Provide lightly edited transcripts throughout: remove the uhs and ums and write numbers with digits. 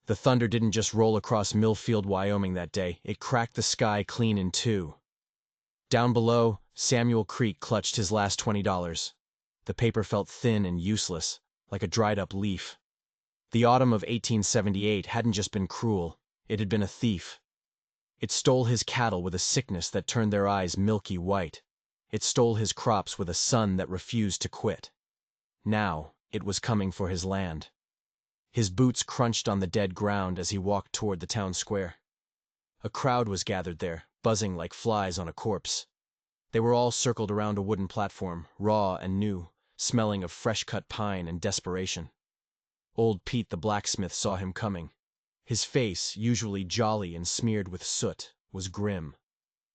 The thunder didn't just roll across Millfield, Wyoming that day, it cracked the sky clean in two. Down below, Samuel Creek clutched his last $20. The paper felt thin and useless, like a dried-up leaf. The autumn of 1878 hadn't just been cruel, it had been a thief. It stole his cattle with a sickness that turned their eyes milky white. It stole his crops with a sun that refused to quit. Now, it was coming for his land. His boots crunched on the dead ground as he walked toward the town square. A crowd was gathered there, buzzing like flies on a corpse. They were all circled around a wooden platform, raw and new, smelling of fresh-cut pine and desperation. Old Pete the blacksmith saw him coming. His face, usually jolly and smeared with soot, was grim.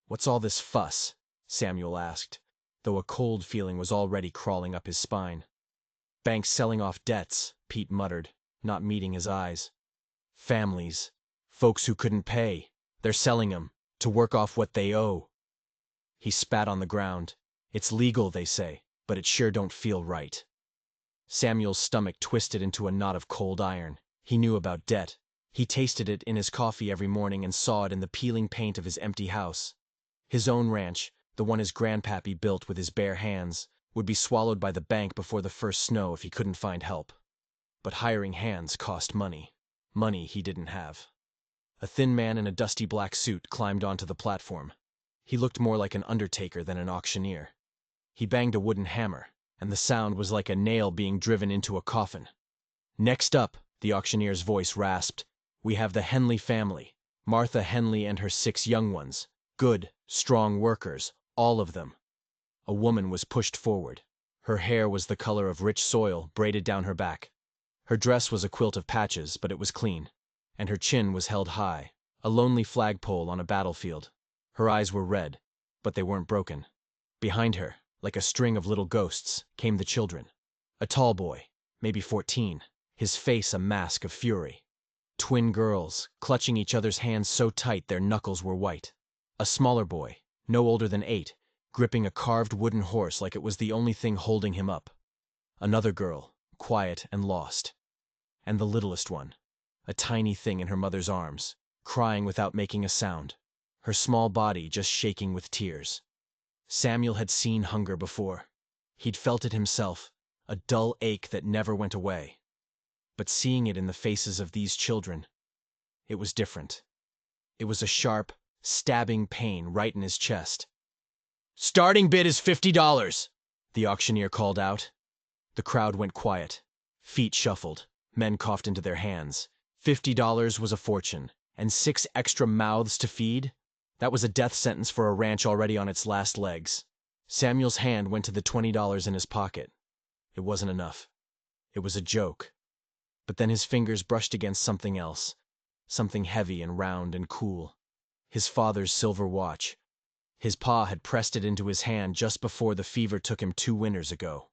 "What's all this fuss?" Samuel asked, though a cold feeling was already crawling up his spine. "Banks selling off debts," Pete muttered, not meeting his eyes. "Families. Folks who couldn't pay. They're selling 'em, to work off what they owe." He spat on the ground. "It's legal, they say, but it sure don't feel right." Samuel's stomach twisted into a knot of cold iron. He knew about debt. He tasted it in his coffee every morning and saw it in the peeling paint of his empty house. His own ranch, the one his grandpappy built with his bare hands, would be swallowed by the bank before the first snow if he couldn't find help. But hiring hands cost money. Money he didn't have. A thin man in a dusty black suit climbed onto the platform. He looked more like an undertaker than an auctioneer. He banged a wooden hammer, and the sound was like a nail being driven into a coffin. "Next up," the auctioneer's voice rasped, "we have the Henley family. Martha Henley and her 6 young ones. Good, strong workers, all of them." A woman was pushed forward. Her hair was the color of rich soil, braided down her back. Her dress was a quilt of patches, but it was clean. And her chin was held high, a lonely flagpole on a battlefield. Her eyes were red, but they weren't broken. Behind her, like a string of little ghosts, came the children. A tall boy, maybe 14, his face a mask of fury. Twin girls, clutching each other's hands so tight their knuckles were white. A smaller boy, no older than 8, gripping a carved wooden horse like it was the only thing holding him up. Another girl, quiet and lost. And the littlest one, a tiny thing in her mother's arms, crying without making a sound, her small body just shaking with tears. Samuel had seen hunger before. He'd felt it himself, a dull ache that never went away. But seeing it in the faces of these children, it was different. It was a sharp, stabbing pain right in his chest. "Starting bid is $50, the auctioneer called out. The crowd went quiet. Feet shuffled. Men coughed into their hands. $50 was a fortune, and 6 extra mouths to feed? That was a death sentence for a ranch already on its last legs. Samuel's hand went to the $20 in his pocket. It wasn't enough. It was a joke. But then his fingers brushed against something else, something heavy and round and cool. His father's silver watch. His pa had pressed it into his hand just before the fever took him 2 winters ago.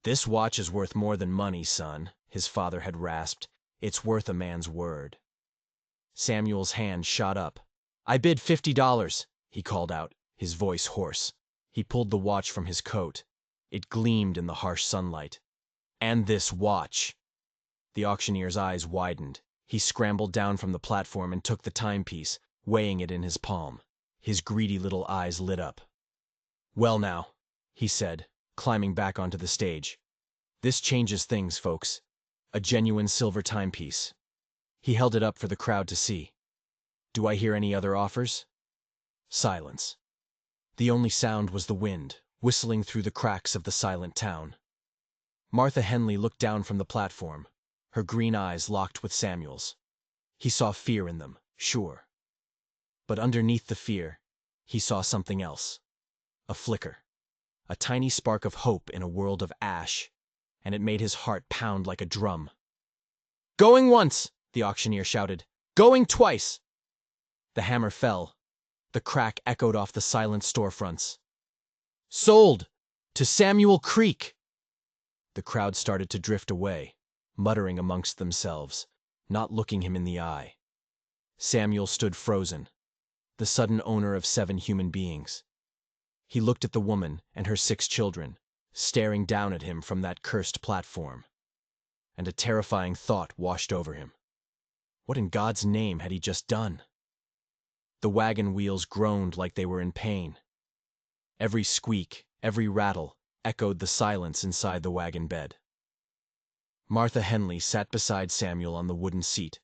"This watch is worth more than money, son," his father had rasped. "It's worth a man's word." Samuel's hand shot up. "I bid $50, he called out, his voice hoarse. He pulled the watch from his coat. It gleamed in the harsh sunlight. "And this watch." The auctioneer's eyes widened. He scrambled down from the platform and took the timepiece, weighing it in his palm. His greedy little eyes lit up. "Well now," he said, climbing back onto the stage. "This changes things, folks. A genuine silver timepiece." He held it up for the crowd to see. "Do I hear any other offers?" Silence. The only sound was the wind, whistling through the cracks of the silent town. Martha Henley looked down from the platform, her green eyes locked with Samuel's. He saw fear in them, sure. But underneath the fear, he saw something else. A flicker. A tiny spark of hope in a world of ash, and it made his heart pound like a drum. "Going once!" the auctioneer shouted. "Going twice!" The hammer fell. The crack echoed off the silent storefronts. "Sold! To Samuel Creek!" The crowd started to drift away, muttering amongst themselves, not looking him in the eye. Samuel stood frozen, the sudden owner of 7 human beings. He looked at the woman and her 6 children, staring down at him from that cursed platform. And a terrifying thought washed over him. What in God's name had he just done? The wagon wheels groaned like they were in pain. Every squeak, every rattle, echoed the silence inside the wagon bed. Martha Henley sat beside Samuel on the wooden seat,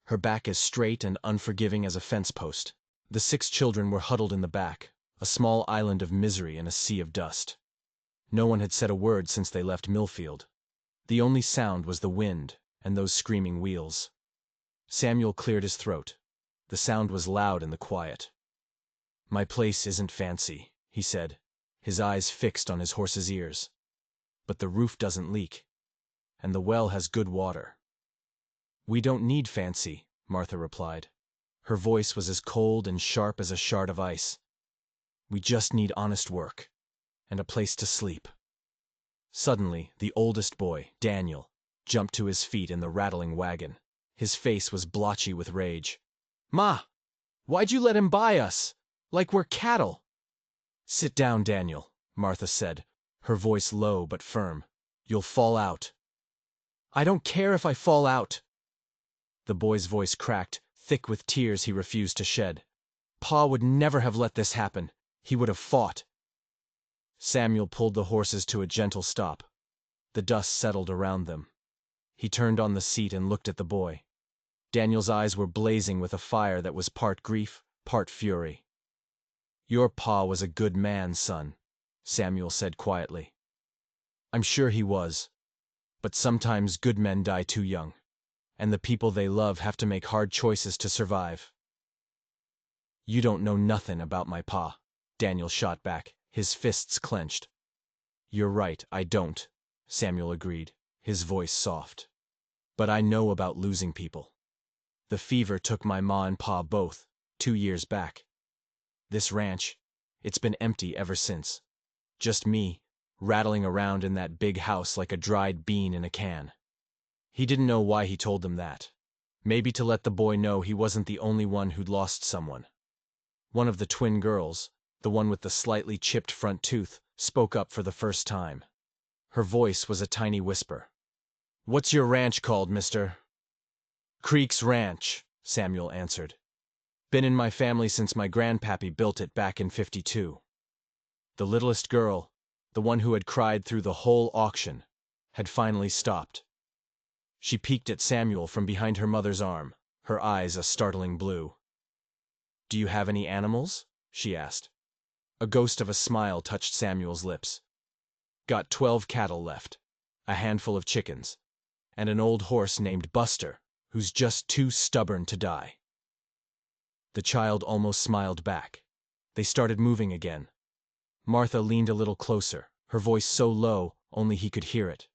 her back as straight and unforgiving as a fence post. The 6 children were huddled in the back, a small island of misery in a sea of dust. No one had said a word since they left Millfield. The only sound was the wind and those screaming wheels. Samuel cleared his throat. The sound was loud in the quiet. "My place isn't fancy," he said, his eyes fixed on his horse's ears. "But the roof doesn't leak, and the well has good water." "We don't need fancy," Martha replied. Her voice was as cold and sharp as a shard of ice. "We just need honest work, and a place to sleep." Suddenly, the oldest boy, Daniel, jumped to his feet in the rattling wagon. His face was blotchy with rage. "Ma, why'd you let him buy us? Like we're cattle." "Sit down, Daniel," Martha said, her voice low but firm. "You'll fall out." "I don't care if I fall out." The boy's voice cracked, thick with tears he refused to shed. "Pa would never have let this happen. He would have fought." Samuel pulled the horses to a gentle stop. The dust settled around them. He turned on the seat and looked at the boy. Daniel's eyes were blazing with a fire that was part grief, part fury. "Your pa was a good man, son," Samuel said quietly. "I'm sure he was. But sometimes good men die too young, and the people they love have to make hard choices to survive." "You don't know nothin' about my pa," Daniel shot back, his fists clenched. "You're right, I don't," Samuel agreed, his voice soft. "But I know about losing people. The fever took my ma and pa both, 2 years back. This ranch, it's been empty ever since. Just me, rattling around in that big house like a dried bean in a can." He didn't know why he told them that. Maybe to let the boy know he wasn't the only one who'd lost someone. One of the twin girls, the one with the slightly chipped front tooth, spoke up for the first time. Her voice was a tiny whisper. "What's your ranch called, mister?" "Creek's Ranch," Samuel answered. "Been in my family since my grandpappy built it back in '52. The littlest girl, the one who had cried through the whole auction, had finally stopped. She peeked at Samuel from behind her mother's arm, her eyes a startling blue. "Do you have any animals?" she asked. A ghost of a smile touched Samuel's lips. "Got 12 cattle left, a handful of chickens, and an old horse named Buster, who's just too stubborn to die." The child almost smiled back. They started moving again. Martha leaned a little closer, her voice so low only he could hear it.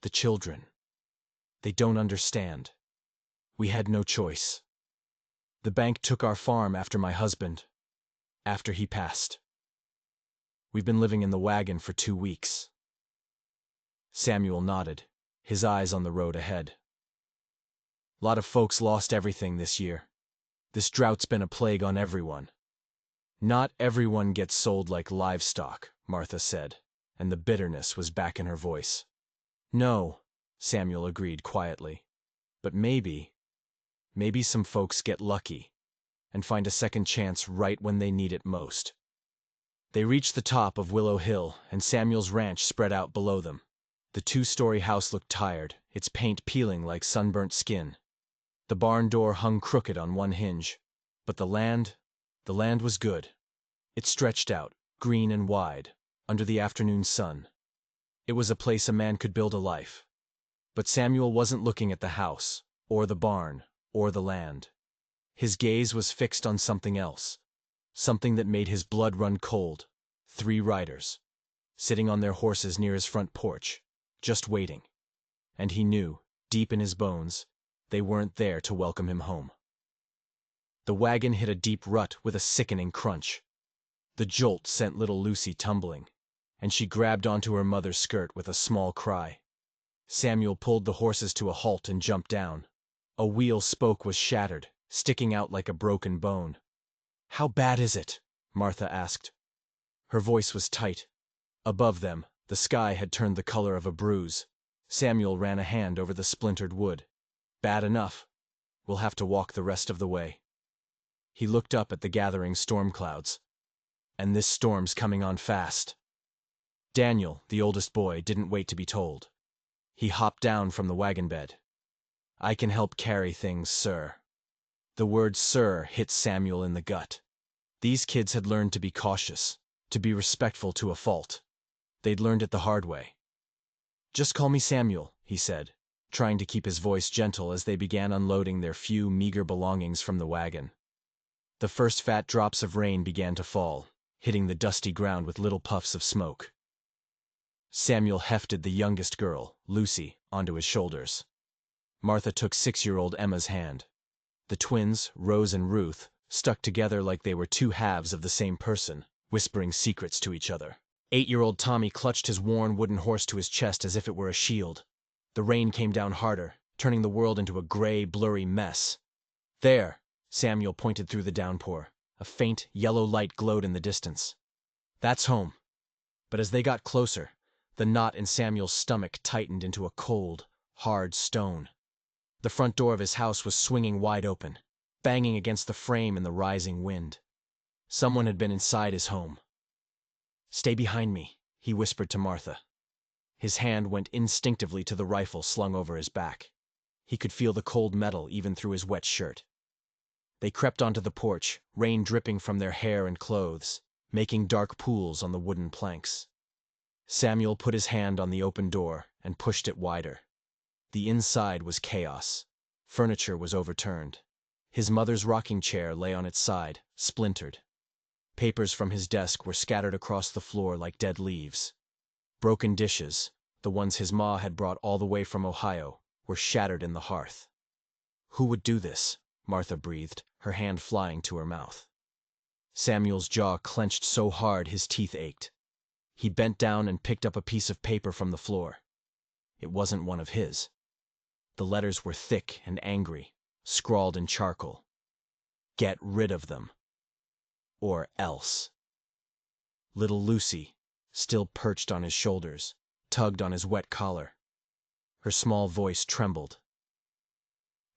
"The children. They don't understand. We had no choice. The bank took our farm after my husband, after he passed. We've been living in the wagon for 2 weeks." Samuel nodded, his eyes on the road ahead. "Lot of folks lost everything this year. This drought's been a plague on everyone." "Not everyone gets sold like livestock," Martha said, and the bitterness was back in her voice. "No," Samuel agreed quietly. "But maybe some folks get lucky and find a second chance right when they need it most." They reached the top of Willow Hill, and Samuel's ranch spread out below them. The 2-story house looked tired, its paint peeling like sunburnt skin. The barn door hung crooked on one hinge. But the land was good. It stretched out, green and wide, under the afternoon sun. It was a place a man could build a life. But Samuel wasn't looking at the house, or the barn, or the land. His gaze was fixed on something else, something that made his blood run cold. 3 riders, sitting on their horses near his front porch, just waiting. And he knew, deep in his bones, they weren't there to welcome him home. The wagon hit a deep rut with a sickening crunch. The jolt sent little Lucy tumbling, and she grabbed onto her mother's skirt with a small cry. Samuel pulled the horses to a halt and jumped down. A wheel spoke was shattered, sticking out like a broken bone. "How bad is it?" Martha asked. Her voice was tight. Above them, the sky had turned the color of a bruise. Samuel ran a hand over the splintered wood. "Bad enough. We'll have to walk the rest of the way. He looked up at the gathering storm clouds. And this storm's coming on fast. Daniel, the oldest boy, didn't wait to be told. He hopped down from the wagon bed. I can help carry things, sir. The word sir hit Samuel in the gut. These kids had learned to be cautious, to be respectful to a fault. They'd learned it the hard way. Just call me Samuel, he said, trying to keep his voice gentle as they began unloading their few meager belongings from the wagon. The first fat drops of rain began to fall, hitting the dusty ground with little puffs of smoke. Samuel hefted the youngest girl, Lucy, onto his shoulders. Martha took 6-year-old Emma's hand. The twins, Rose and Ruth, stuck together like they were two halves of the same person, whispering secrets to each other. 8-year-old Tommy clutched his worn wooden horse to his chest as if it were a shield. The rain came down harder, turning the world into a gray, blurry mess. There, Samuel pointed through the downpour. A faint, yellow light glowed in the distance. That's home. But as they got closer, the knot in Samuel's stomach tightened into a cold, hard stone. The front door of his house was swinging wide open, banging against the frame in the rising wind. Someone had been inside his home. Stay behind me, he whispered to Martha. His hand went instinctively to the rifle slung over his back. He could feel the cold metal even through his wet shirt. They crept onto the porch, rain dripping from their hair and clothes, making dark pools on the wooden planks. Samuel put his hand on the open door and pushed it wider. The inside was chaos. Furniture was overturned. His mother's rocking chair lay on its side, splintered. Papers from his desk were scattered across the floor like dead leaves. Broken dishes, the ones his ma had brought all the way from Ohio, were shattered in the hearth. Who would do this? Martha breathed, her hand flying to her mouth. Samuel's jaw clenched so hard his teeth ached. He bent down and picked up a piece of paper from the floor. It wasn't one of his. The letters were thick and angry, scrawled in charcoal. Get rid of them. Or else. Little Lucy, still perched on his shoulders, tugged on his wet collar. Her small voice trembled.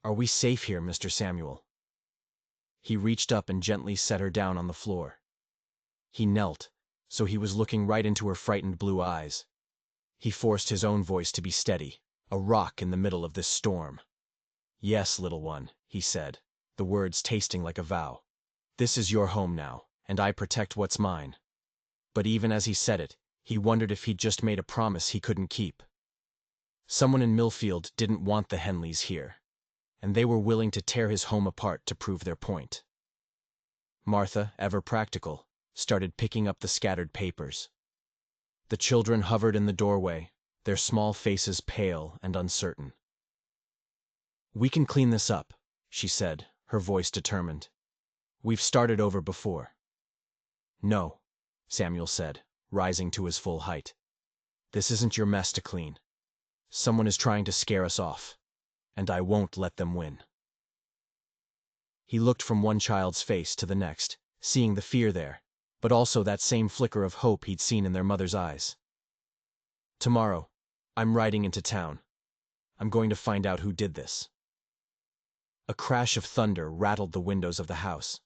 Are we safe here, Mr. Samuel? He reached up and gently set her down on the floor. He knelt, so he was looking right into her frightened blue eyes. He forced his own voice to be steady, a rock in the middle of this storm. Yes, little one, he said, the words tasting like a vow. This is your home now, and I protect what's mine. But even as he said it, he wondered if he'd just made a promise he couldn't keep. Someone in Millfield didn't want the Henleys here, and they were willing to tear his home apart to prove their point. Martha, ever practical, started picking up the scattered papers. The children hovered in the doorway, their small faces pale and uncertain. We can clean this up, she said, her voice determined. We've started over before. No, Samuel said, rising to his full height. This isn't your mess to clean. Someone is trying to scare us off, and I won't let them win. He looked from one child's face to the next, seeing the fear there, but also that same flicker of hope he'd seen in their mother's eyes. Tomorrow, I'm riding into town. I'm going to find out who did this. A crash of thunder rattled the windows of the house.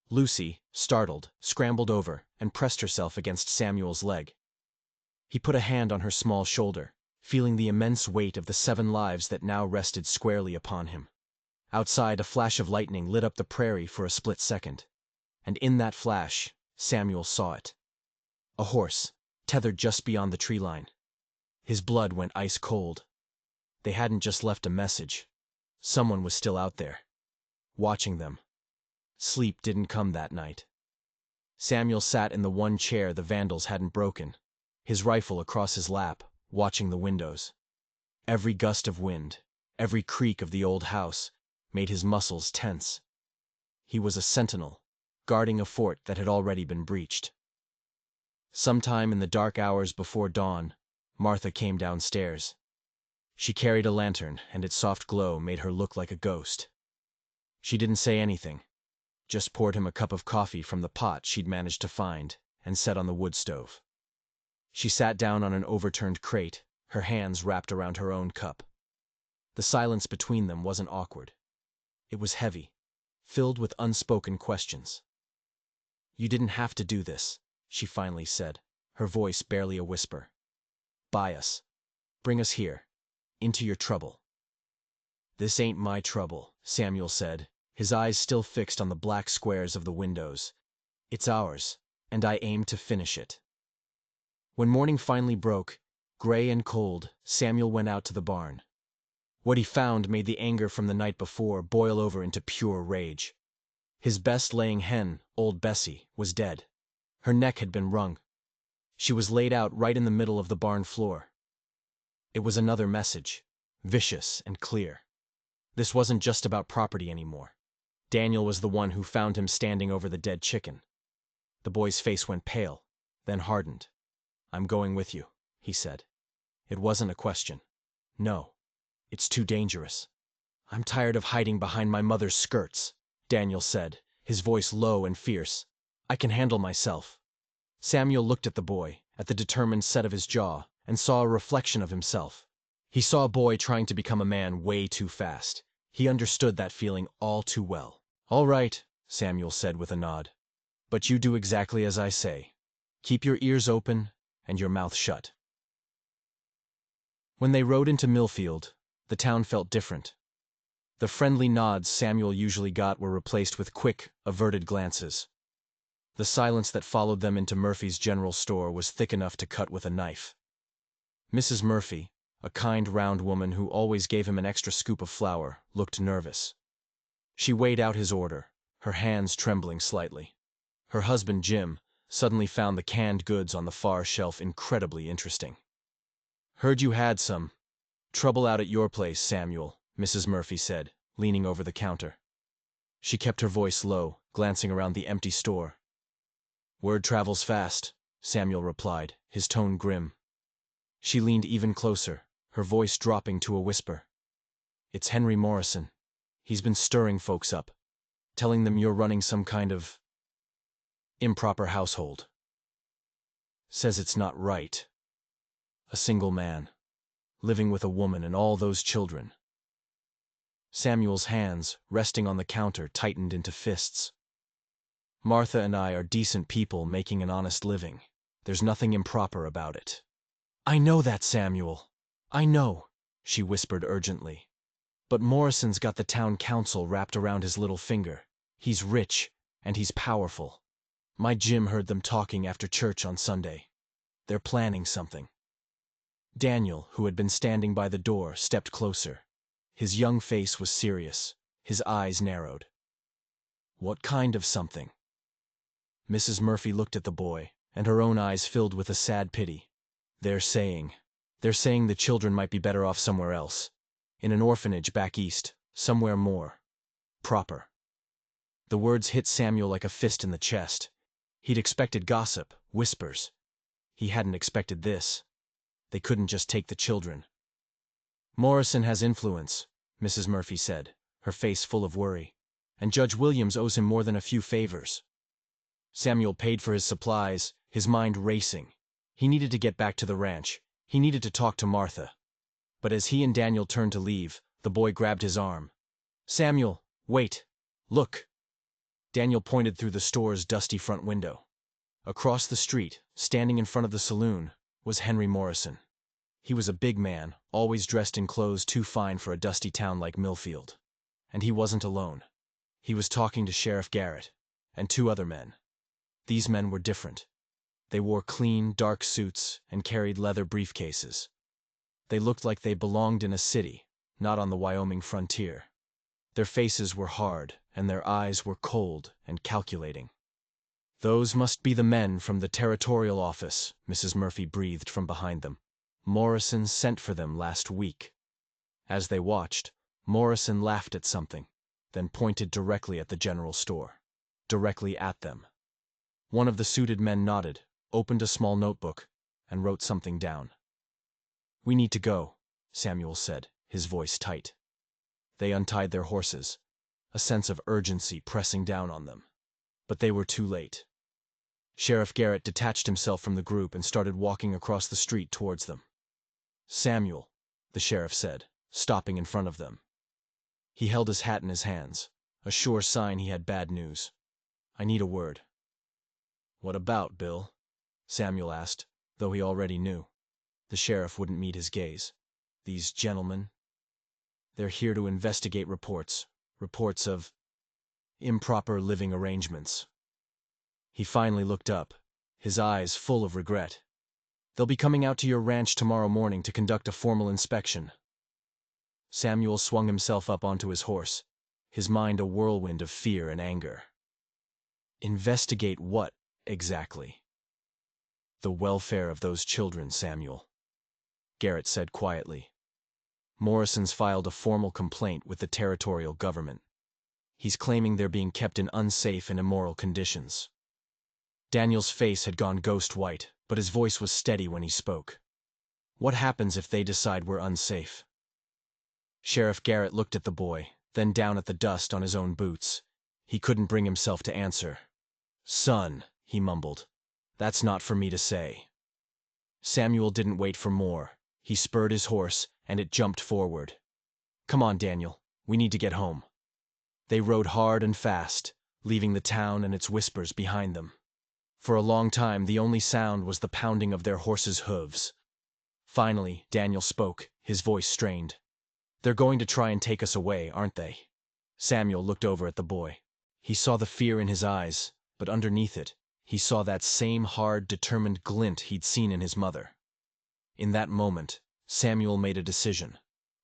Lucy, startled, scrambled over and pressed herself against Samuel's leg. He put a hand on her small shoulder, feeling the immense weight of the 7 lives that now rested squarely upon him. Outside, a flash of lightning lit up the prairie for a split second. And in that flash, Samuel saw it. A horse, tethered just beyond the tree line. His blood went ice cold. They hadn't just left a message. Someone was still out there, watching them. Sleep didn't come that night. Samuel sat in the one chair the vandals hadn't broken, his rifle across his lap, watching the windows. Every gust of wind, every creak of the old house, made his muscles tense. He was a sentinel, guarding a fort that had already been breached. Sometime in the dark hours before dawn, Martha came downstairs. She carried a lantern, and its soft glow made her look like a ghost. She didn't say anything, just poured him a cup of coffee from the pot she'd managed to find and set on the wood stove. She sat down on an overturned crate, her hands wrapped around her own cup. The silence between them wasn't awkward. It was heavy, filled with unspoken questions. "You didn't have to do this," she finally said, her voice barely a whisper. "Buy us. Bring us here. Into your trouble." "This ain't my trouble," Samuel said, his eyes still fixed on the black squares of the windows. "It's ours, and I aim to finish it." When morning finally broke, gray and cold, Samuel went out to the barn. What he found made the anger from the night before boil over into pure rage. His best laying hen, old Bessie, was dead. Her neck had been wrung. She was laid out right in the middle of the barn floor. It was another message, vicious and clear. This wasn't just about property anymore. Daniel was the one who found him standing over the dead chicken. The boy's face went pale, then hardened. "I'm going with you," he said. It wasn't a question. "No, it's too dangerous." "I'm tired of hiding behind my mother's skirts," Daniel said, his voice low and fierce. "I can handle myself." Samuel looked at the boy, at the determined set of his jaw, and saw a reflection of himself. He saw a boy trying to become a man way too fast. He understood that feeling all too well. "All right," Samuel said with a nod. "But you do exactly as I say. Keep your ears open and your mouth shut." When they rode into Millfield, the town felt different. The friendly nods Samuel usually got were replaced with quick, averted glances. The silence that followed them into Murphy's general store was thick enough to cut with a knife. Mrs. Murphy, a kind, round woman who always gave him an extra scoop of flour, looked nervous. She weighed out his order, her hands trembling slightly. Her husband, Jim, suddenly found the canned goods on the far shelf incredibly interesting. "Heard you had some trouble out at your place, Samuel," Mrs. Murphy said, leaning over the counter. She kept her voice low, glancing around the empty store. "Word travels fast," Samuel replied, his tone grim. She leaned even closer, her voice dropping to a whisper. "It's Henry Morrison. He's been stirring folks up, telling them you're running some kind of improper household. Says it's not right. A single man, living with a woman and all those children." Samuel's hands, resting on the counter, tightened into fists. "Martha and I are decent people making an honest living. There's nothing improper about it." "I know that, Samuel. I know," she whispered urgently. "But Morrison's got the town council wrapped around his little finger. He's rich, and he's powerful. My Jim heard them talking after church on Sunday. They're planning something." Daniel, who had been standing by the door, stepped closer. His young face was serious, his eyes narrowed. "What kind of something?" Mrs. Murphy looked at the boy, and her own eyes filled with a sad pity. They're saying the children might be better off somewhere else. In an orphanage back east, somewhere more proper." The words hit Samuel like a fist in the chest. He'd expected gossip, whispers. He hadn't expected this. They couldn't just take the children. "Morrison has influence," Mrs. Murphy said, her face full of worry. "And Judge Williams owes him more than a few favors." Samuel paid for his supplies, his mind racing. He needed to get back to the ranch. He needed to talk to Martha. But as he and Daniel turned to leave, the boy grabbed his arm. "Samuel, wait. Look." Daniel pointed through the store's dusty front window. Across the street, standing in front of the saloon, was Henry Morrison. He was a big man, always dressed in clothes too fine for a dusty town like Millfield. And he wasn't alone. He was talking to Sheriff Garrett, and two other men. These men were different. They wore clean, dark suits and carried leather briefcases. They looked like they belonged in a city, not on the Wyoming frontier. Their faces were hard, and their eyes were cold and calculating. "Those must be the men from the territorial office," Mrs. Murphy breathed from behind them. "Morrison sent for them last week." As they watched, Morrison laughed at something, then pointed directly at the general store. Directly at them. One of the suited men nodded, opened a small notebook, and wrote something down. "We need to go," Samuel said, his voice tight. They untied their horses, a sense of urgency pressing down on them. But they were too late. Sheriff Garrett detached himself from the group and started walking across the street towards them. "Samuel," the sheriff said, stopping in front of them. He held his hat in his hands, a sure sign he had bad news. "I need a word." "What about, Bill?" Samuel asked, though he already knew. The sheriff wouldn't meet his gaze. "These gentlemen, they're here to investigate reports of improper living arrangements." He finally looked up, his eyes full of regret. "They'll be coming out to your ranch tomorrow morning to conduct a formal inspection." Samuel swung himself up onto his horse, his mind a whirlwind of fear and anger. "Investigate what, exactly?" "The welfare of those children, Samuel," Garrett said quietly. "Morrison's filed a formal complaint with the territorial government. He's claiming they're being kept in unsafe and immoral conditions." Daniel's face had gone ghost white, but his voice was steady when he spoke. "What happens if they decide we're unsafe?" Sheriff Garrett looked at the boy, then down at the dust on his own boots. He couldn't bring himself to answer. "Son," he mumbled, "that's not for me to say." Samuel didn't wait for more. He spurred his horse, and it jumped forward. "Come on, Daniel, we need to get home." They rode hard and fast, leaving the town and its whispers behind them. For a long time, the only sound was the pounding of their horses' hooves. Finally, Daniel spoke, his voice strained. "They're going to try and take us away, aren't they?" Samuel looked over at the boy. He saw the fear in his eyes, but underneath it, he saw that same hard, determined glint he'd seen in his mother. In that moment, Samuel made a decision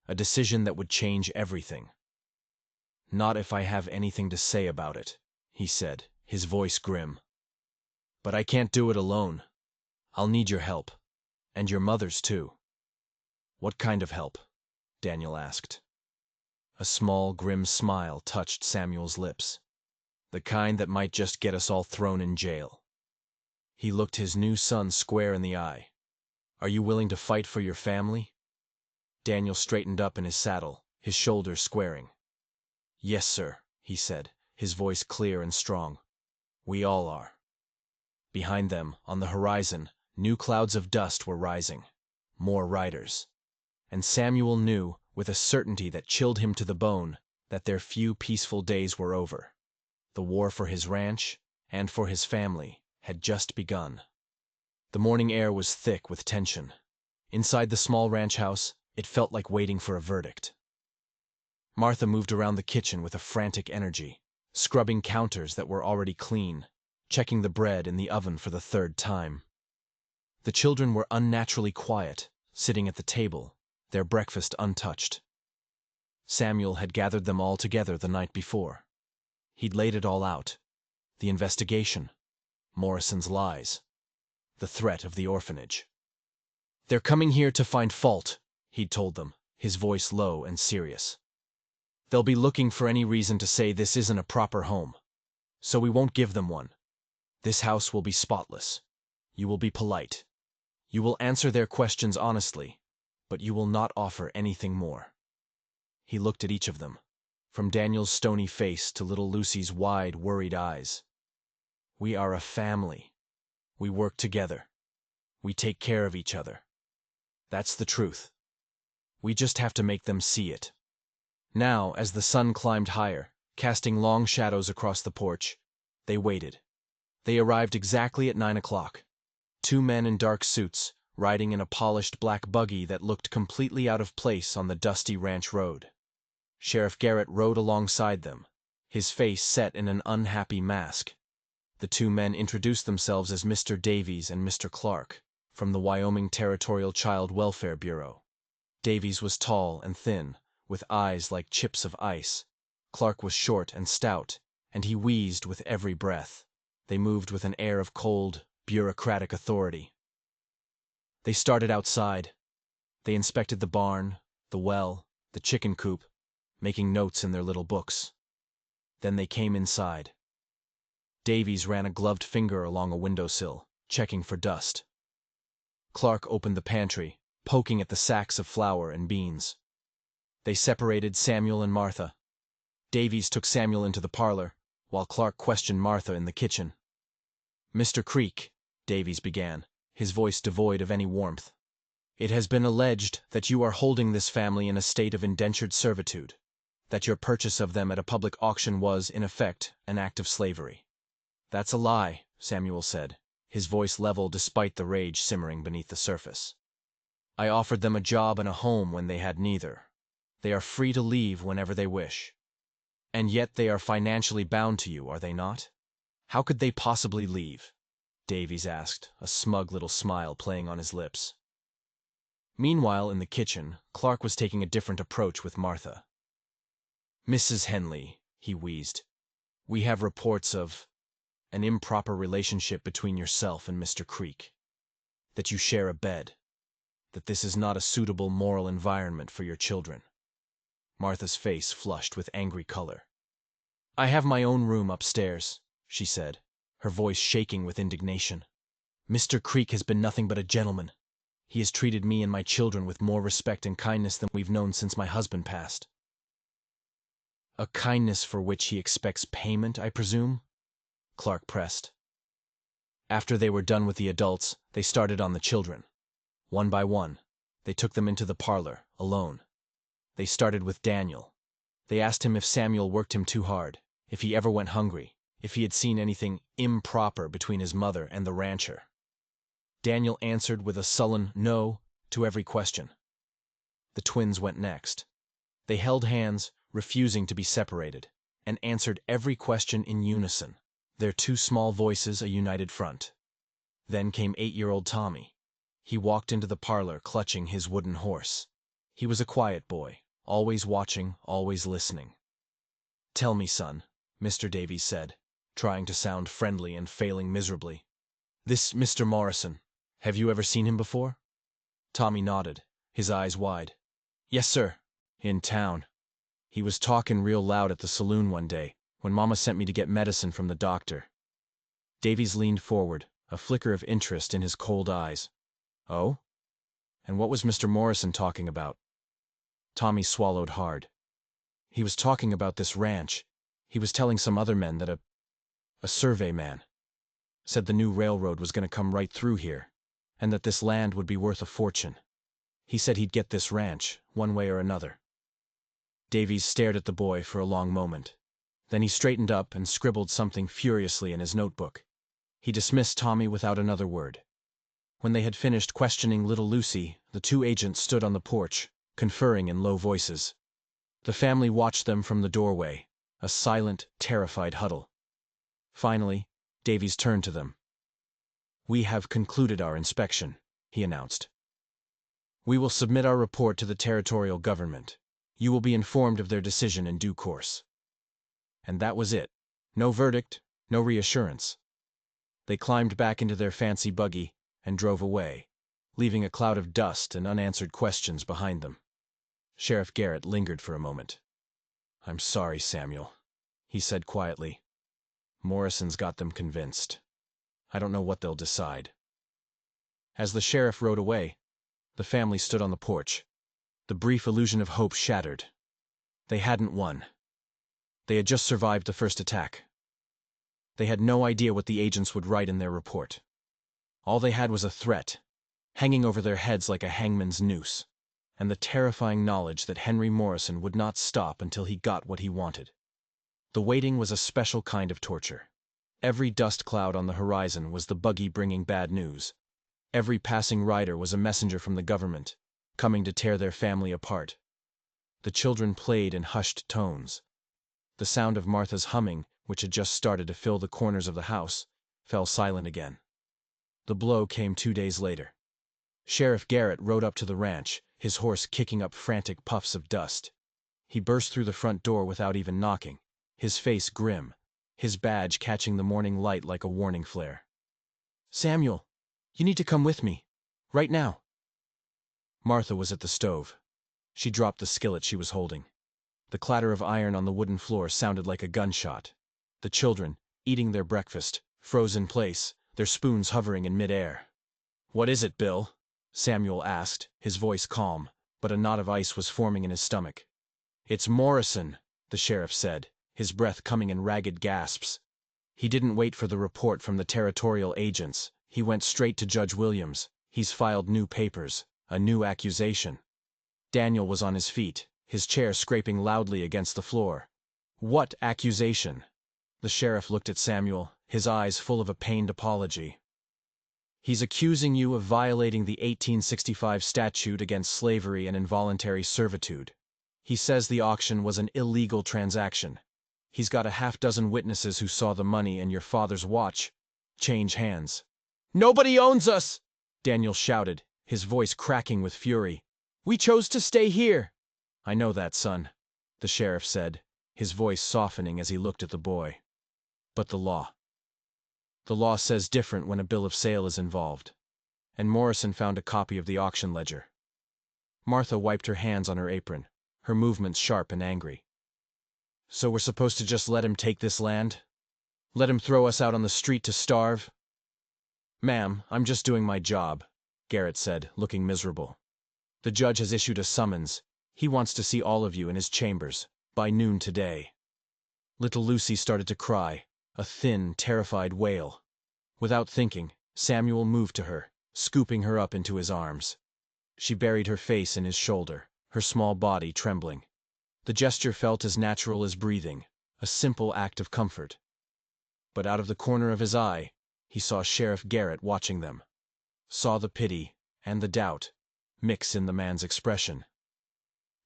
that would change everything. "Not if I have anything to say about it," he said, his voice grim. "But I can't do it alone. I'll need your help. And your mother's, too." "What kind of help?" Daniel asked. A small, grim smile touched Samuel's lips. "The kind that might just get us all thrown in jail." He looked his new son square in the eye. "Are you willing to fight for your family?" Daniel straightened up in his saddle, his shoulders squaring. "Yes, sir," he said, his voice clear and strong. "We all are." Behind them, on the horizon, new clouds of dust were rising. More riders. And Samuel knew, with a certainty that chilled him to the bone, that their few peaceful days were over. The war for his ranch, and for his family, had just begun. The morning air was thick with tension. Inside the small ranch house, it felt like waiting for a verdict. Martha moved around the kitchen with a frantic energy, scrubbing counters that were already clean, checking the bread in the oven for the third time. The children were unnaturally quiet, sitting at the table, their breakfast untouched. Samuel had gathered them all together the night before. He'd laid it all out. The investigation, Morrison's lies, the threat of the orphanage. "They're coming here to find fault," he'd told them, his voice low and serious. "They'll be looking for any reason to say this isn't a proper home. So we won't give them one. This house will be spotless. You will be polite. You will answer their questions honestly, but you will not offer anything more." He looked at each of them, from Daniel's stony face to little Lucy's wide, worried eyes. "We are a family. We work together. We take care of each other. That's the truth. We just have to make them see it." Now, as the sun climbed higher, casting long shadows across the porch, they waited. They arrived exactly at 9 o'clock. 2 men in dark suits, riding in a polished black buggy that looked completely out of place on the dusty ranch road. Sheriff Garrett rode alongside them, his face set in an unhappy mask. The 2 men introduced themselves as Mr. Davies and Mr. Clark, from the Wyoming Territorial Child Welfare Bureau. Davies was tall and thin, with eyes like chips of ice. Clark was short and stout, and he wheezed with every breath. They moved with an air of cold, bureaucratic authority. They started outside. They inspected the barn, the well, the chicken coop, making notes in their little books. Then they came inside. Davies ran a gloved finger along a windowsill, checking for dust. Clark opened the pantry, poking at the sacks of flour and beans. They separated Samuel and Martha. Davies took Samuel into the parlor, while Clark questioned Martha in the kitchen. "Mr. Creek," Davies began, his voice devoid of any warmth, "it has been alleged that you are holding this family in a state of indentured servitude. that your purchase of them at a public auction was, in effect, an act of slavery. That's a lie, Samuel said, his voice level despite the rage simmering beneath the surface. I offered them a job and a home when they had neither. They are free to leave whenever they wish. And yet they are financially bound to you, are they not? How could they possibly leave? Davies asked, a smug little smile playing on his lips. Meanwhile, in the kitchen, Clark was taking a different approach with Martha. Mrs. Henley, he wheezed, we have reports of an improper relationship between yourself and Mr. Creek. That you share a bed. That this is not a suitable moral environment for your children. Martha's face flushed with angry color. I have my own room upstairs, she said, her voice shaking with indignation. Mr. Creek has been nothing but a gentleman. He has treated me and my children with more respect and kindness than we've known since my husband passed. A kindness for which he expects payment, I presume? Clark pressed. After they were done with the adults, they started on the children. One by one, they took them into the parlor, alone. They started with Daniel. They asked him if Samuel worked him too hard, if he ever went hungry, if he had seen anything improper between his mother and the rancher. Daniel answered with a sullen no to every question. The twins went next. They held hands, refusing to be separated, and answered every question in unison, their two small voices a united front. Then came 8-year-old Tommy. He walked into the parlor clutching his wooden horse. He was a quiet boy, always watching, always listening. Tell me, son, Mr. Davies said, trying to sound friendly and failing miserably. This Mr. Morrison, have you ever seen him before? Tommy nodded, his eyes wide. Yes, sir. In town. He was talking real loud at the saloon one day, when Mama sent me to get medicine from the doctor. Davies leaned forward, a flicker of interest in his cold eyes. Oh? And what was Mr. Morrison talking about? Tommy swallowed hard. He was talking about this ranch. He was telling some other men that a survey man said the new railroad was going to come right through here, and that this land would be worth a fortune. He said he'd get this ranch, one way or another. Davies stared at the boy for a long moment. Then he straightened up and scribbled something furiously in his notebook. He dismissed Tommy without another word. When they had finished questioning little Lucy, the two agents stood on the porch, conferring in low voices. The family watched them from the doorway, a silent, terrified huddle. Finally, Davies turned to them. We have concluded our inspection, he announced. We will submit our report to the territorial government. You will be informed of their decision in due course. And that was it. No verdict, no reassurance. They climbed back into their fancy buggy and drove away, leaving a cloud of dust and unanswered questions behind them. Sheriff Garrett lingered for a moment. I'm sorry, Samuel, he said quietly. Morrison's got them convinced. I don't know what they'll decide. As the sheriff rode away, the family stood on the porch. The brief illusion of hope shattered. They hadn't won. They had just survived the first attack. They had no idea what the agents would write in their report. All they had was a threat, hanging over their heads like a hangman's noose, and the terrifying knowledge that Henry Morrison would not stop until he got what he wanted. The waiting was a special kind of torture. Every dust cloud on the horizon was the buggy bringing bad news. Every passing rider was a messenger from the government, coming to tear their family apart. The children played in hushed tones. The sound of Martha's humming, which had just started to fill the corners of the house, fell silent again. The blow came 2 days later. Sheriff Garrett rode up to the ranch, his horse kicking up frantic puffs of dust. He burst through the front door without even knocking, his face grim, his badge catching the morning light like a warning flare. Samuel, you need to come with me. Right now. Martha was at the stove. She dropped the skillet she was holding. The clatter of iron on the wooden floor sounded like a gunshot. The children, eating their breakfast, froze in place, their spoons hovering in midair. What is it, Bill? Samuel asked, his voice calm, but a knot of ice was forming in his stomach. It's Morrison, the sheriff said, his breath coming in ragged gasps. He didn't wait for the report from the territorial agents. He went straight to Judge Williams. He's filed new papers, a new accusation. Daniel was on his feet, his chair scraping loudly against the floor. "What accusation?" The sheriff looked at Samuel, his eyes full of a pained apology. "He's accusing you of violating the 1865 statute against slavery and involuntary servitude. He says the auction was an illegal transaction. He's got a half-dozen witnesses who saw the money and your father's watch change hands." "Nobody owns us!" Daniel shouted, his voice cracking with fury. "We chose to stay here." "I know that, son," the sheriff said, his voice softening as he looked at the boy. "But the law. The law says different when a bill of sale is involved." And Morrison found a copy of the auction ledger. Martha wiped her hands on her apron, her movements sharp and angry. "So we're supposed to just let him take this land? Let him throw us out on the street to starve?" "Ma'am, I'm just doing my job," Garrett said, looking miserable. "The judge has issued a summons. He wants to see all of you in his chambers, by noon today." Little Lucy started to cry, a thin, terrified wail. Without thinking, Samuel moved to her, scooping her up into his arms. She buried her face in his shoulder, her small body trembling. The gesture felt as natural as breathing, a simple act of comfort. But out of the corner of his eye, he saw Sheriff Garrett watching them. Saw the pity, and the doubt, mix in the man's expression.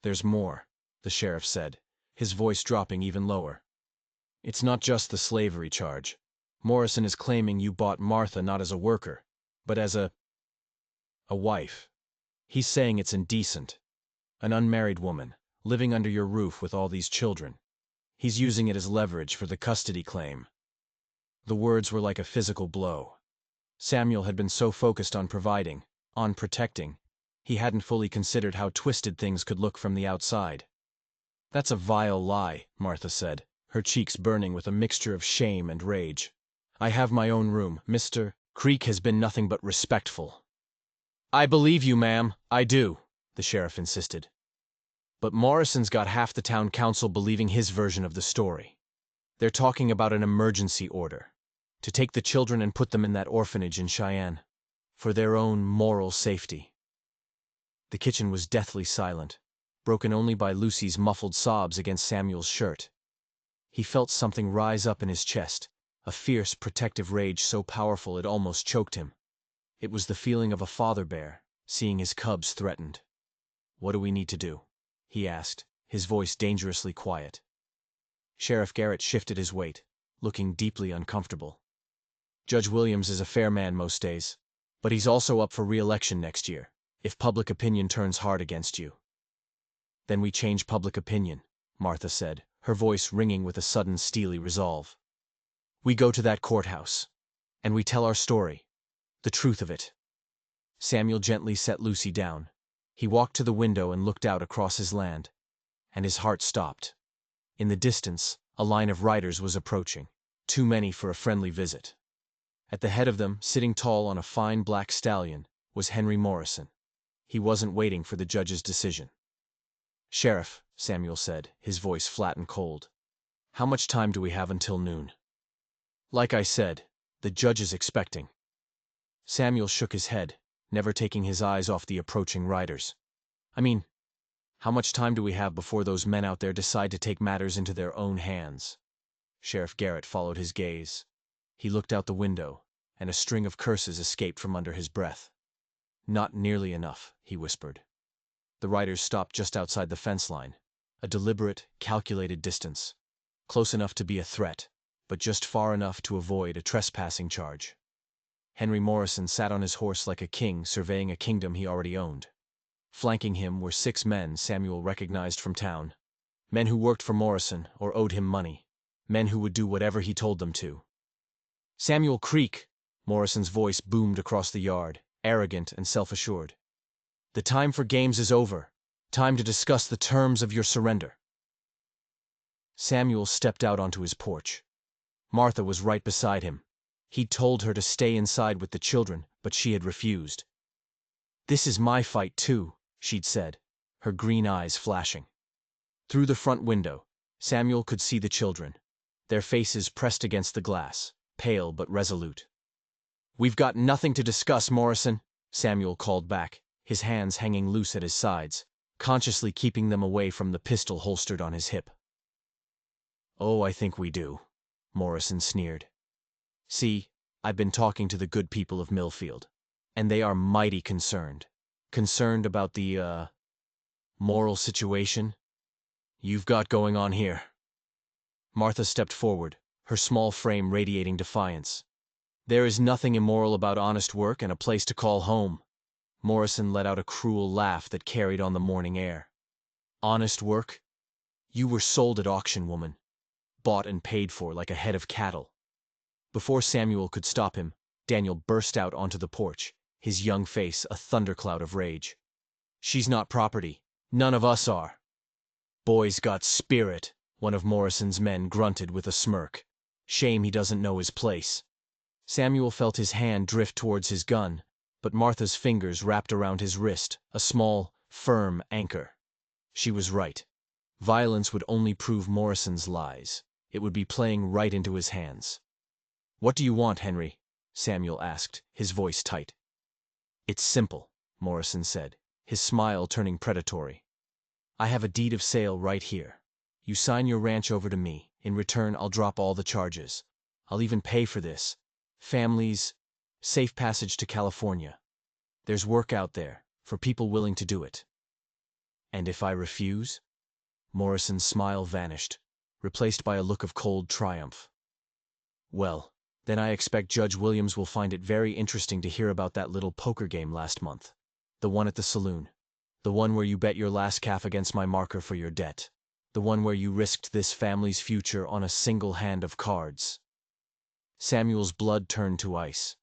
"There's more," the sheriff said, his voice dropping even lower. "It's not just the slavery charge. Morrison is claiming you bought Martha not as a worker, but as a wife. He's saying it's indecent. An unmarried woman, living under your roof with all these children. He's using it as leverage for the custody claim." The words were like a physical blow. Samuel had been so focused on providing, on protecting, he hadn't fully considered how twisted things could look from the outside. "That's a vile lie," Martha said, her cheeks burning with a mixture of shame and rage. "I have my own room. Mr. Creek has been nothing but respectful." "I believe you, ma'am, I do," the sheriff insisted. "But Morrison's got half the town council believing his version of the story. They're talking about an emergency order, to take the children and put them in that orphanage in Cheyenne, for their own moral safety." The kitchen was deathly silent, broken only by Lucy's muffled sobs against Samuel's shirt. He felt something rise up in his chest, a fierce, protective rage so powerful it almost choked him. It was the feeling of a father bear, seeing his cubs threatened. "What do we need to do?" he asked, his voice dangerously quiet. Sheriff Garrett shifted his weight, looking deeply uncomfortable. "Judge Williams is a fair man most days, but he's also up for re-election next year, if public opinion turns hard against you." "Then we change public opinion," Martha said, her voice ringing with a sudden steely resolve. "We go to that courthouse, and we tell our story, the truth of it." Samuel gently set Lucy down. He walked to the window and looked out across his land, and his heart stopped. In the distance, a line of riders was approaching, too many for a friendly visit. At the head of them, sitting tall on a fine black stallion, was Henry Morrison. He wasn't waiting for the judge's decision. "Sheriff," Samuel said, his voice flat and cold, "how much time do we have until noon?" "Like I said, the judge is expecting." Samuel shook his head, never taking his eyes off the approaching riders. "I mean, how much time do we have before those men out there decide to take matters into their own hands?" Sheriff Garrett followed his gaze. He looked out the window, and a string of curses escaped from under his breath. "Not nearly enough," he whispered. The riders stopped just outside the fence line, a deliberate, calculated distance, close enough to be a threat, but just far enough to avoid a trespassing charge. Henry Morrison sat on his horse like a king surveying a kingdom he already owned. Flanking him were 6 men Samuel recognized from town, men who worked for Morrison or owed him money, men who would do whatever he told them to. "Samuel Creek," Morrison's voice boomed across the yard, arrogant and self-assured. "The time for games is over. Time to discuss the terms of your surrender." Samuel stepped out onto his porch. Martha was right beside him. He'd told her to stay inside with the children, but she had refused. "This is my fight too," she'd said, her green eyes flashing. Through the front window, Samuel could see the children, their faces pressed against the glass, pale but resolute. "We've got nothing to discuss, Morrison," Samuel called back, his hands hanging loose at his sides. consciously keeping them away from the pistol holstered on his hip. "Oh, I think we do," Morrison sneered. "See, I've been talking to the good people of Millfield, and they are mighty concerned. Concerned about the, moral situation you've got going on here." Martha stepped forward, her small frame radiating defiance. "There is nothing immoral about honest work and a place to call home." Morrison let out a cruel laugh that carried on the morning air. "Honest work? You were sold at auction, woman. Bought and paid for like a head of cattle." Before Samuel could stop him, Daniel burst out onto the porch, his young face a thundercloud of rage. "She's not property. None of us are." "Boy's got spirit," one of Morrison's men grunted with a smirk. "Shame he doesn't know his place." Samuel felt his hand drift towards his gun, but Martha's fingers wrapped around his wrist, a small, firm anchor. She was right. Violence would only prove Morrison's lies. It would be playing right into his hands. "What do you want, Henry?" Samuel asked, his voice tight. "It's simple," Morrison said, his smile turning predatory. "I have a deed of sale right here. You sign your ranch over to me. In return, I'll drop all the charges. I'll even pay for this. Families, safe passage to California. There's work out there, for people willing to do it." "And if I refuse?" Morrison's smile vanished, replaced by a look of cold triumph. "Well, then I expect Judge Williams will find it very interesting to hear about that little poker game last month. The one at the saloon. The one where you bet your last calf against my marker for your debt. The one where you risked this family's future on a single hand of cards." Samuel's blood turned to ice.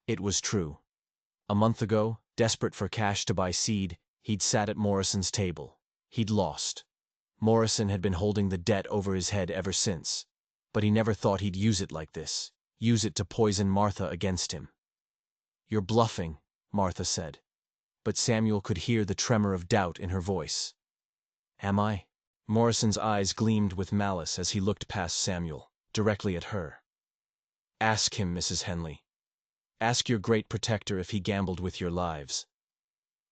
It was true. A month ago, desperate for cash to buy seed, he'd sat at Morrison's table. He'd lost. Morrison had been holding the debt over his head ever since. But he never thought he'd use it like this, use it to poison Martha against him. "You're bluffing," Martha said. But Samuel could hear the tremor of doubt in her voice. "Am I?" Morrison's eyes gleamed with malice as he looked past Samuel, directly at her. "Ask him, Mrs. Henley. Ask your great protector if he gambled with your lives.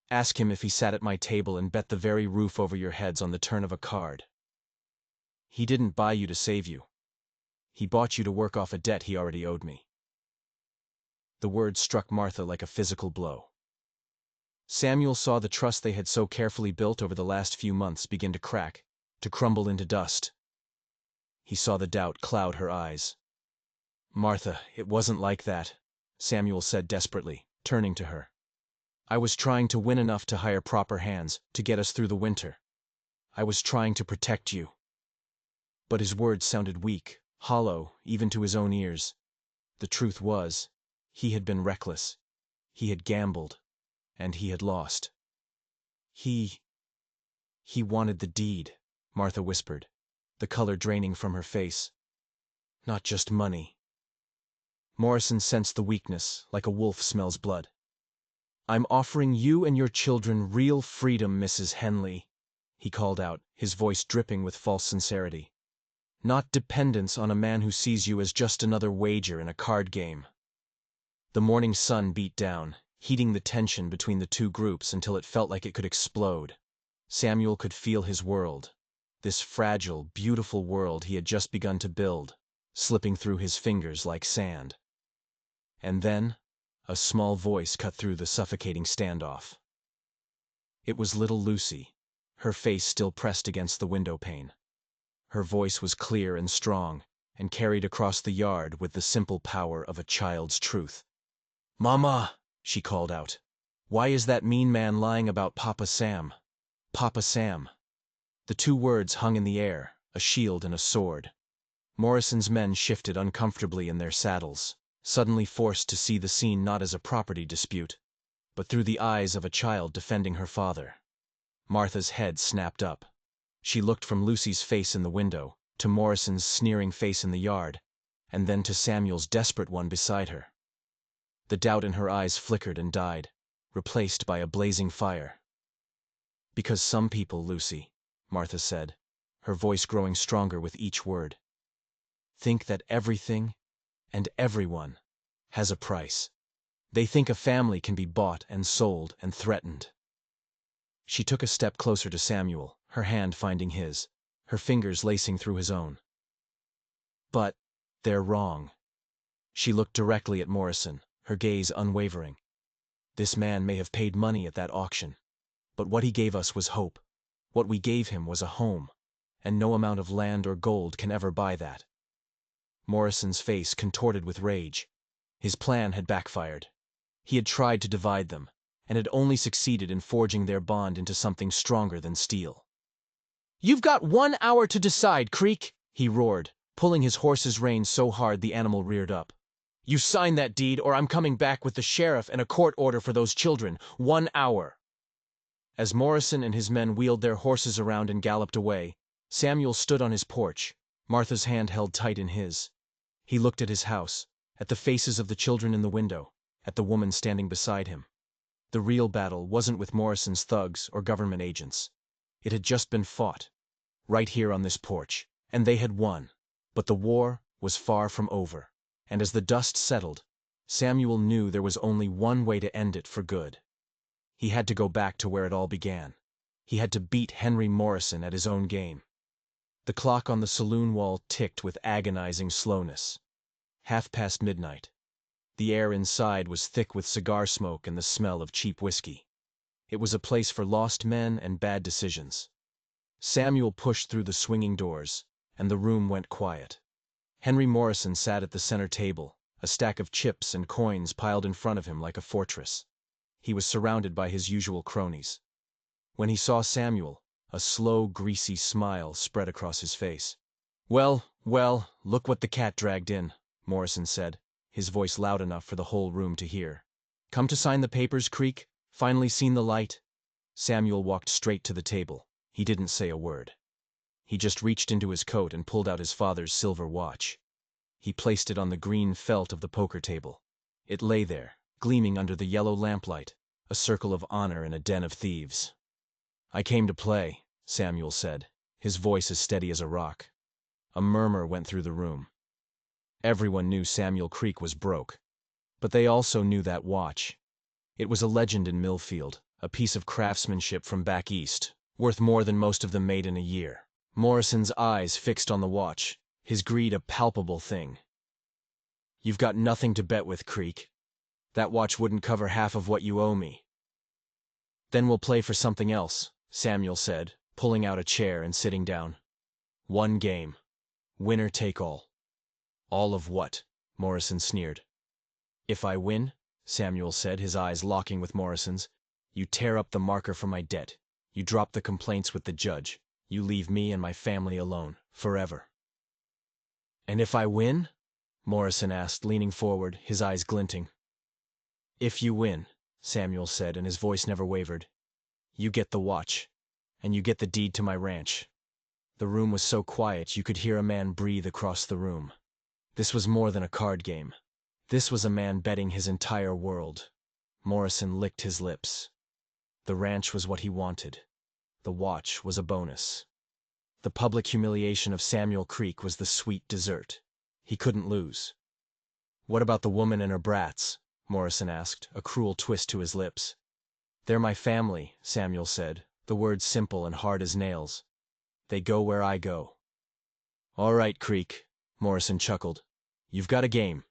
Ask him if he sat at my table and bet the very roof over your heads on the turn of a card. He didn't buy you to save you. He bought you to work off a debt he already owed me." The words struck Martha like a physical blow. Samuel saw the trust they had so carefully built over the last few months begin to crack, to crumble into dust. He saw the doubt cloud her eyes. "Martha, it wasn't like that," Samuel said desperately, turning to her. "I was trying to win enough to hire proper hands, to get us through the winter. I was trying to protect you." But his words sounded weak, hollow, even to his own ears. The truth was, he had been reckless. He had gambled, and he had lost. He wanted the deed," Martha whispered, the color draining from her face. "Not just money." Morrison sensed the weakness, like a wolf smells blood. "I'm offering you and your children real freedom, Mrs. Henley," he called out, his voice dripping with false sincerity. "Not dependence on a man who sees you as just another wager in a card game." The morning sun beat down, heating the tension between the two groups until it felt like it could explode. Samuel could feel his world, this fragile, beautiful world he had just begun to build, slipping through his fingers like sand. And then, a small voice cut through the suffocating standoff. It was little Lucy, her face still pressed against the window pane. Her voice was clear and strong, and carried across the yard with the simple power of a child's truth. "Mama," she called out, "why is that mean man lying about Papa Sam? Papa Sam." The two words hung in the air, a shield and a sword. Morrison's men shifted uncomfortably in their saddles, suddenly forced to see the scene not as a property dispute, but through the eyes of a child defending her father. Martha's head snapped up. She looked from Lucy's face in the window, to Morrison's sneering face in the yard, and then to Samuel's desperate one beside her. The doubt in her eyes flickered and died, replaced by a blazing fire. "Because some people, Lucy," Martha said, her voice growing stronger with each word, "think that everything and everyone has a price. They think a family can be bought and sold and threatened." She took a step closer to Samuel, her hand finding his, her fingers lacing through his own. But they're wrong. She looked directly at Morrison, her gaze unwavering. This man may have paid money at that auction, but what he gave us was hope. What we gave him was a home, and no amount of land or gold can ever buy that. Morrison's face contorted with rage. His plan had backfired. He had tried to divide them, and had only succeeded in forging their bond into something stronger than steel. "You've got 1 hour to decide, Creek," he roared, pulling his horse's rein so hard the animal reared up. "You sign that deed, or I'm coming back with the sheriff and a court order for those children. 1 hour." As Morrison and his men wheeled their horses around and galloped away, Samuel stood on his porch, Martha's hand held tight in his. He looked at his house, at the faces of the children in the window, at the woman standing beside him. The real battle wasn't with Morrison's thugs or government agents. It had just been fought, right here on this porch, and they had won. But the war was far from over, and as the dust settled, Samuel knew there was only one way to end it for good. He had to go back to where it all began. He had to beat Henry Morrison at his own game. The clock on the saloon wall ticked with agonizing slowness. midnight. The air inside was thick with cigar smoke and the smell of cheap whiskey. It was a place for lost men and bad decisions. Samuel pushed through the swinging doors, and the room went quiet. Henry Morrison sat at the center table, a stack of chips and coins piled in front of him like a fortress. He was surrounded by his usual cronies. When he saw Samuel, a slow, greasy smile spread across his face. "Well, well, look what the cat dragged in," Morrison said, his voice loud enough for the whole room to hear. "Come to sign the papers, Creek? Finally seen the light?" Samuel walked straight to the table. He didn't say a word. He just reached into his coat and pulled out his father's silver watch. He placed it on the green felt of the poker table. It lay there, gleaming under the yellow lamplight, a circle of honor in a den of thieves. "I came to play," Samuel said, his voice as steady as a rock. A murmur went through the room. Everyone knew Samuel Creek was broke, but they also knew that watch. It was a legend in Millfield, a piece of craftsmanship from back east, worth more than most of them made in a year. Morrison's eyes fixed on the watch, his greed a palpable thing. "You've got nothing to bet with, Creek. That watch wouldn't cover half of what you owe me." "Then we'll play for something else," Samuel said, pulling out a chair and sitting down. "One game. Winner take all." "All of what?" Morrison sneered. "If I win," Samuel said, his eyes locking with Morrison's, "you tear up the marker for my debt. You drop the complaints with the judge. You leave me and my family alone, forever." "And if I win?" Morrison asked, leaning forward, his eyes glinting. "If you win," Samuel said, and his voice never wavered, "you get the watch, and you get the deed to my ranch." The room was so quiet you could hear a man breathe across the room. This was more than a card game. This was a man betting his entire world. Morrison licked his lips. The ranch was what he wanted. The watch was a bonus. The public humiliation of Samuel Creek was the sweet dessert. He couldn't lose. "What about the woman and her brats?" Morrison asked, a cruel twist to his lips. "They're my family," Samuel said, the words simple and hard as nails. "They go where I go." "All right, Creek," Morrison chuckled. "You've got a game.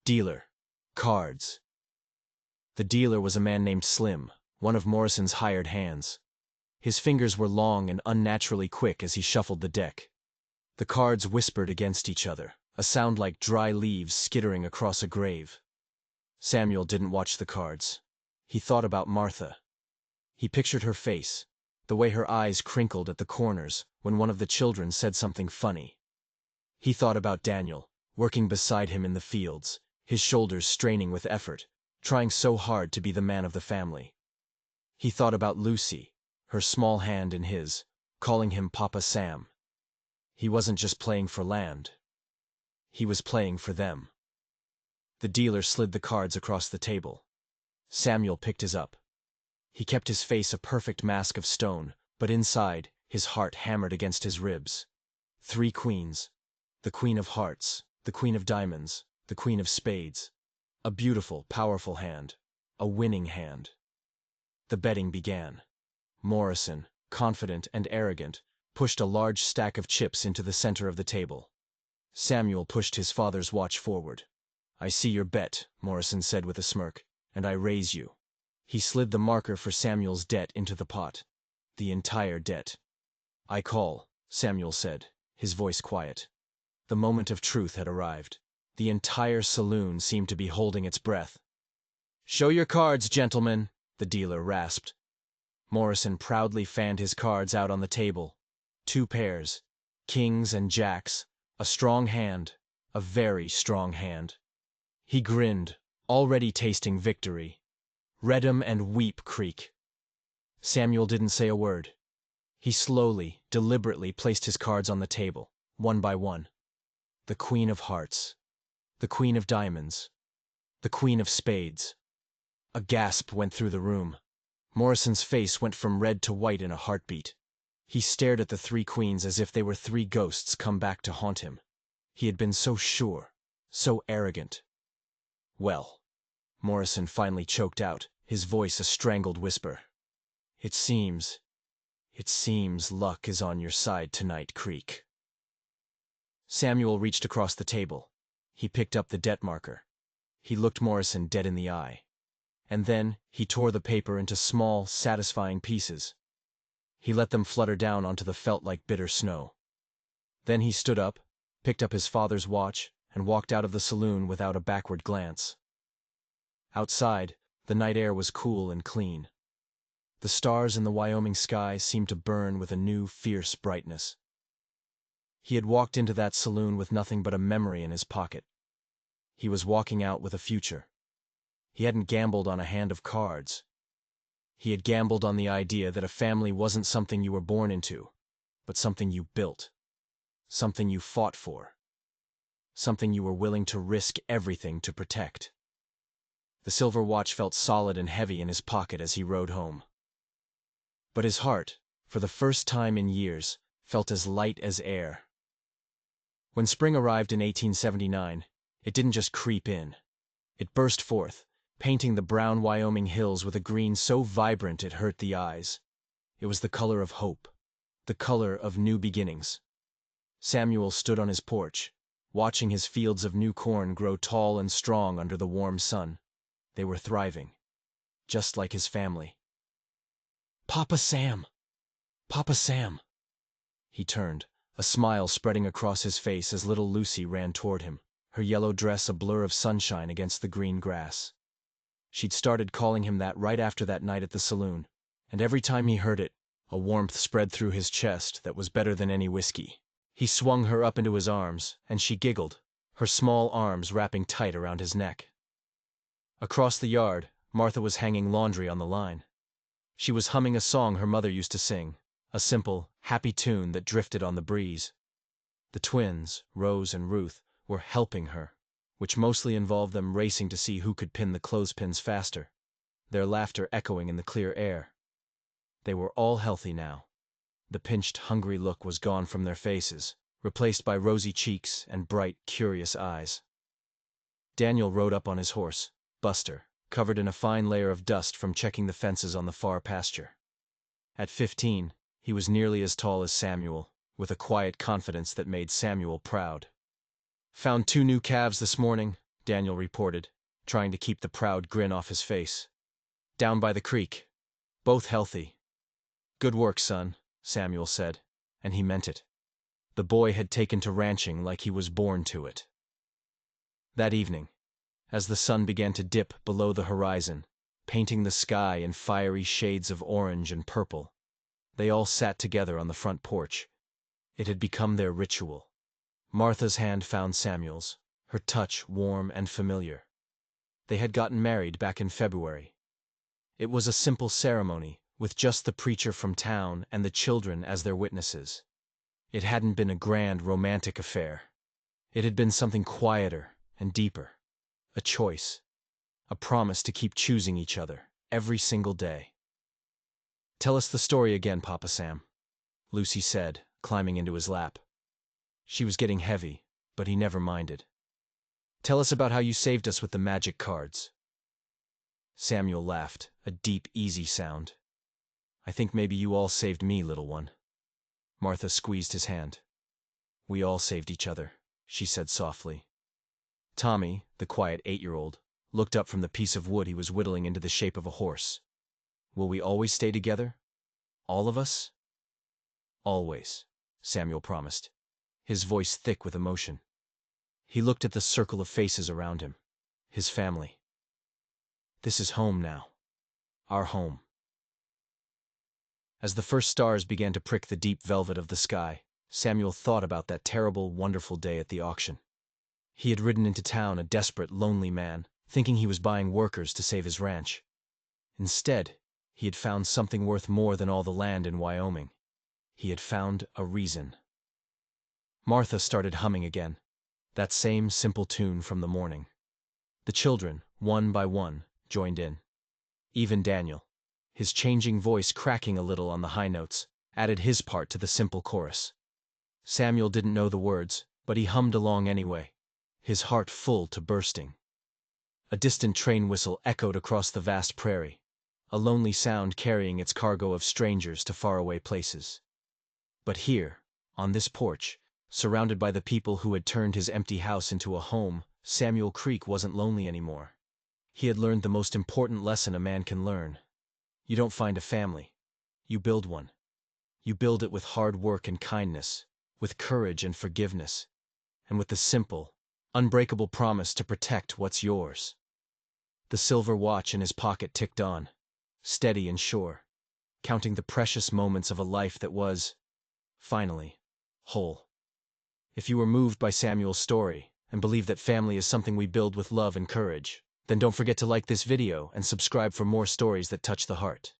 Dealer. Cards." The dealer was a man named Slim, one of Morrison's hired hands. His fingers were long and unnaturally quick as he shuffled the deck. The cards whispered against each other, a sound like dry leaves skittering across a grave. Samuel didn't watch the cards. He thought about Martha. He pictured her face, the way her eyes crinkled at the corners when one of the children said something funny. He thought about Daniel, working beside him in the fields, his shoulders straining with effort, trying so hard to be the man of the family. He thought about Lucy, her small hand in his, calling him Papa Sam. He wasn't just playing for land. He was playing for them. The dealer slid the cards across the table. Samuel picked his up. He kept his face a perfect mask of stone, but inside, his heart hammered against his ribs. 3 queens. The queen of hearts, the queen of diamonds, the queen of spades. A beautiful, powerful hand. A winning hand. The betting began. Morrison, confident and arrogant, pushed a large stack of chips into the center of the table. Samuel pushed his father's watch forward. "I see your bet," Morrison said with a smirk, "and I raise you." He slid the marker for Samuel's debt into the pot. The entire debt. "I call," Samuel said, his voice quiet. The moment of truth had arrived. The entire saloon seemed to be holding its breath. "Show your cards, gentlemen," the dealer rasped. Morrison proudly fanned his cards out on the table. 2 pairs, kings and jacks, a strong hand, a very strong hand. He grinned, already tasting victory. Read 'em and weep, Creek. Samuel didn't say a word. He slowly, deliberately placed his cards on the table, one by one. The Queen of Hearts. The Queen of Diamonds. The Queen of Spades. A gasp went through the room. Morrison's face went from red to white in a heartbeat. He stared at the 3 queens as if they were 3 ghosts come back to haunt him. He had been so sure, so arrogant. "Well," Morrison finally choked out, his voice a strangled whisper. It seems luck is on your side tonight, Creek." Samuel reached across the table. He picked up the debt marker. He looked Morrison dead in the eye. And then he tore the paper into small, satisfying pieces. He let them flutter down onto the felt like bitter snow. Then he stood up, picked up his father's watch, and walked out of the saloon without a backward glance. Outside, the night air was cool and clean. The stars in the Wyoming sky seemed to burn with a new, fierce brightness. He had walked into that saloon with nothing but a memory in his pocket. He was walking out with a future. He hadn't gambled on a hand of cards. He had gambled on the idea that a family wasn't something you were born into, but something you built. Something you fought for. Something you were willing to risk everything to protect. The silver watch felt solid and heavy in his pocket as he rode home. But his heart, for the first time in years, felt as light as air. When spring arrived in 1879, it didn't just creep in. It burst forth, painting the brown Wyoming hills with a green so vibrant it hurt the eyes. It was the color of hope, the color of new beginnings. Samuel stood on his porch, watching his fields of new corn grow tall and strong under the warm sun. They were thriving, just like his family. "Papa Sam! Papa Sam!" He turned, a smile spreading across his face as little Lucy ran toward him, her yellow dress a blur of sunshine against the green grass. She'd started calling him that right after that night at the saloon, and every time he heard it, a warmth spread through his chest that was better than any whiskey. He swung her up into his arms, and she giggled, her small arms wrapping tight around his neck. Across the yard, Martha was hanging laundry on the line. She was humming a song her mother used to sing, a simple, happy tune that drifted on the breeze. The twins, Rose and Ruth, were helping her, which mostly involved them racing to see who could pin the clothespins faster, their laughter echoing in the clear air. They were all healthy now. The pinched, hungry look was gone from their faces, replaced by rosy cheeks and bright, curious eyes. Daniel rode up on his horse, Buster, covered in a fine layer of dust from checking the fences on the far pasture. At 15, he was nearly as tall as Samuel, with a quiet confidence that made Samuel proud. "Found 2 new calves this morning," Daniel reported, trying to keep the proud grin off his face. "Down by the creek. Both healthy." "Good work, son," Samuel said, and he meant it. The boy had taken to ranching like he was born to it. That evening, as the sun began to dip below the horizon, painting the sky in fiery shades of orange and purple, they all sat together on the front porch. It had become their ritual. Martha's hand found Samuel's, her touch warm and familiar. They had gotten married back in February. It was a simple ceremony, with just the preacher from town and the children as their witnesses. It hadn't been a grand romantic affair. It had been something quieter and deeper. A choice. A promise to keep choosing each other, every single day. "Tell us the story again, Papa Sam," Lucy said, climbing into his lap. She was getting heavy, but he never minded. "Tell us about how you saved us with the magic cards." Samuel laughed, a deep, easy sound. I think maybe you all saved me, little one. Martha squeezed his hand. We all saved each other, she said softly. Tommy, the quiet 8-year-old, looked up from the piece of wood he was whittling into the shape of a horse. Will we always stay together? All of us? Always, Samuel promised, his voice thick with emotion. He looked at the circle of faces around him. His family. This is home now. Our home. As the first stars began to prick the deep velvet of the sky, Samuel thought about that terrible, wonderful day at the auction. He had ridden into town a desperate, lonely man, thinking he was buying workers to save his ranch. Instead, he had found something worth more than all the land in Wyoming. He had found a reason. Martha started humming again, that same simple tune from the morning. The children, one by one, joined in. Even Daniel, his changing voice cracking a little on the high notes, added his part to the simple chorus. Samuel didn't know the words, but he hummed along anyway, his heart full to bursting. A distant train whistle echoed across the vast prairie, a lonely sound carrying its cargo of strangers to faraway places. But here, on this porch, surrounded by the people who had turned his empty house into a home, Samuel Creek wasn't lonely anymore. He had learned the most important lesson a man can learn. You don't find a family. You build one. You build it with hard work and kindness, with courage and forgiveness, and with the simple, unbreakable promise to protect what's yours. The silver watch in his pocket ticked on, steady and sure, counting the precious moments of a life that was, finally, whole. If you were moved by Samuel's story and believe that family is something we build with love and courage, then don't forget to like this video and subscribe for more stories that touch the heart.